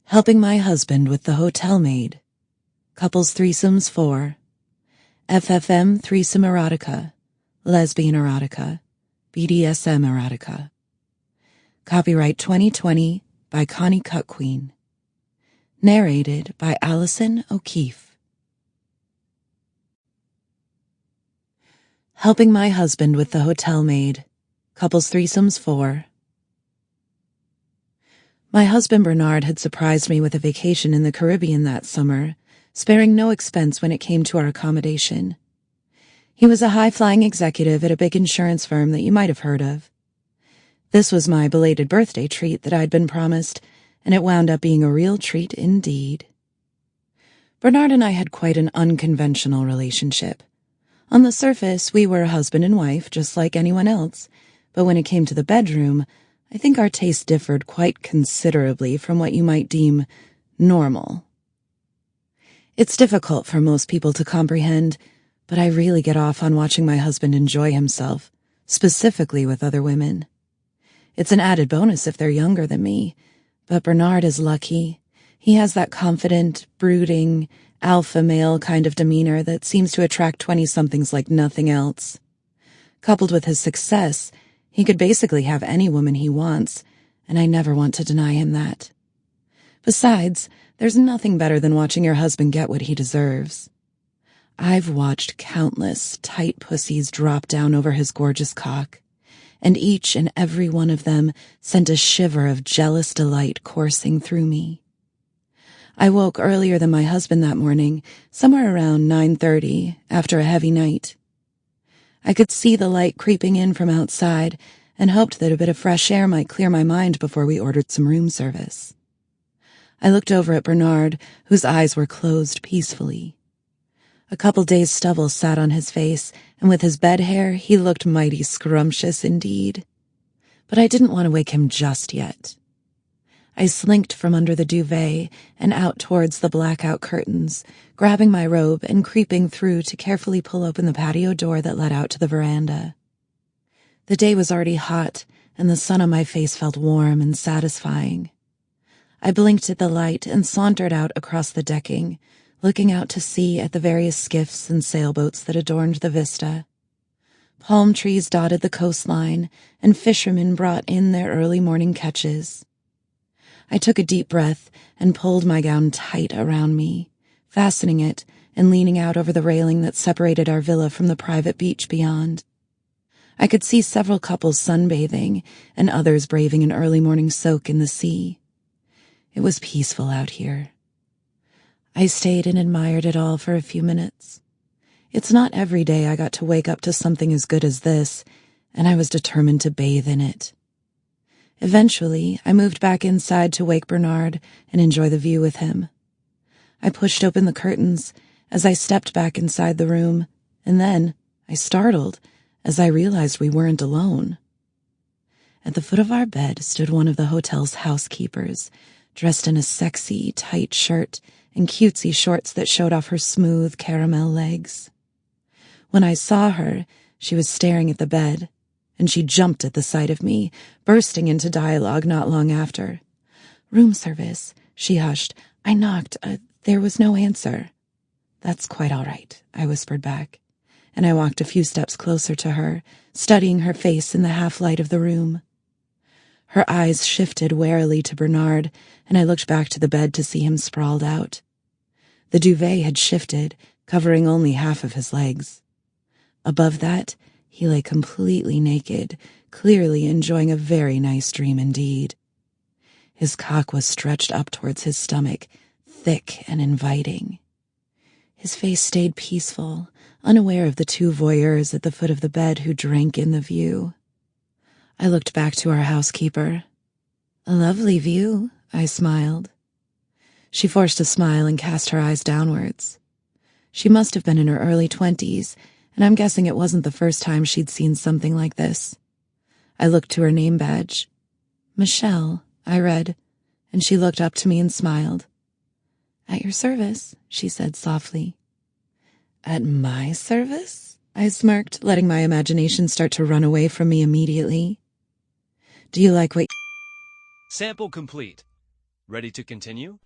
Helping my husband with the hotel maid. Couples Threesomes 4. FFM Threesome Erotica Lesbian Erotica. BDSM Erotica. Copyright 2020 by Connie Cuckquean. Narrated by Allison, Okeefe. Helping my husband with the hotel maid. Couples Threesomes 4. My husband Bernard had surprised me with a vacation in the Caribbean that summer, sparing no expense when it came to our accommodation. He was a high-flying executive at a big insurance firm that you might have heard of. This was my belated birthday treat that I'd been promised, and it wound up being a real treat indeed. Bernard and I had quite an unconventional relationship. On the surface, we were husband and wife, just like anyone else, but when it came to the bedroom, I think our tastes differed quite considerably from what you might deem normal. It's difficult for most people to comprehend, but I really get off on watching my husband enjoy himself, specifically with other women. It's an added bonus if they're younger than me, but Bernard is lucky. He has that confident, brooding, alpha male kind of demeanor that seems to attract 20-somethings like nothing else. Coupled with his success, he could basically have any woman he wants, and I never want to deny him that. Besides, there's nothing better than watching your husband get what he deserves. I've watched countless tight pussies drop down over his gorgeous cock, and each and every one of them sent a shiver of jealous delight coursing through me. I woke earlier than my husband that morning, somewhere around 9:30, after a heavy night. I could see the light creeping in from outside and hoped that a bit of fresh air might clear my mind before we ordered some room service. I looked over at Bernard, whose eyes were closed peacefully. A couple days' stubble sat on his face, and with his bed hair, he looked mighty scrumptious indeed. But I didn't want to wake him just yet. I slinked from under the duvet and out towards the blackout curtains, grabbing my robe and creeping through to carefully pull open the patio door that led out to the veranda. The day was already hot, and the sun on my face felt warm and satisfying. I blinked at the light and sauntered out across the decking, looking out to sea at the various skiffs and sailboats that adorned the vista. Palm trees dotted the coastline, and fishermen brought in their early morning catches. I took a deep breath and pulled my gown tight around me, fastening it and leaning out over the railing that separated our villa from the private beach beyond. I could see several couples sunbathing and others braving an early morning soak in the sea. It was peaceful out here. I stayed and admired it all for a few minutes. It's not every day I got to wake up to something as good as this, and I was determined to bathe in it. Eventually, I moved back inside to wake Bernard and enjoy the view with him. I pushed open the curtains as I stepped back inside the room, and then I startled as I realized we weren't alone. At the foot of our bed stood one of the hotel's housekeepers, dressed in a sexy, tight shirt and cutesy shorts that showed off her smooth caramel legs. When I saw her, she was staring at the bed, and she jumped at the sight of me, bursting into dialogue not long after. "Room service," she hushed. "I knocked. There was no answer." "That's quite all right," I whispered back, and I walked a few steps closer to her, studying her face in the half-light of the room. Her eyes shifted warily to Bernard, and I looked back to the bed to see him sprawled out. The duvet had shifted, covering only half of his legs. Above that, he lay completely naked, clearly enjoying a very nice dream indeed. His cock was stretched up towards his stomach, thick and inviting. His face stayed peaceful, unaware of the two voyeurs at the foot of the bed who drank in the view. I looked back to our housekeeper. "A lovely view," I smiled. She forced a smile and cast her eyes downwards. She must have been in her early 20s, and I'm guessing it wasn't the first time she'd seen something like this. I looked to her name badge. "Michelle," I read, and she looked up to me and smiled. "At your service," she said softly. "At my service?" I smirked, letting my imagination start to run away from me immediately. "Do you like what—" Sample complete. Ready to continue?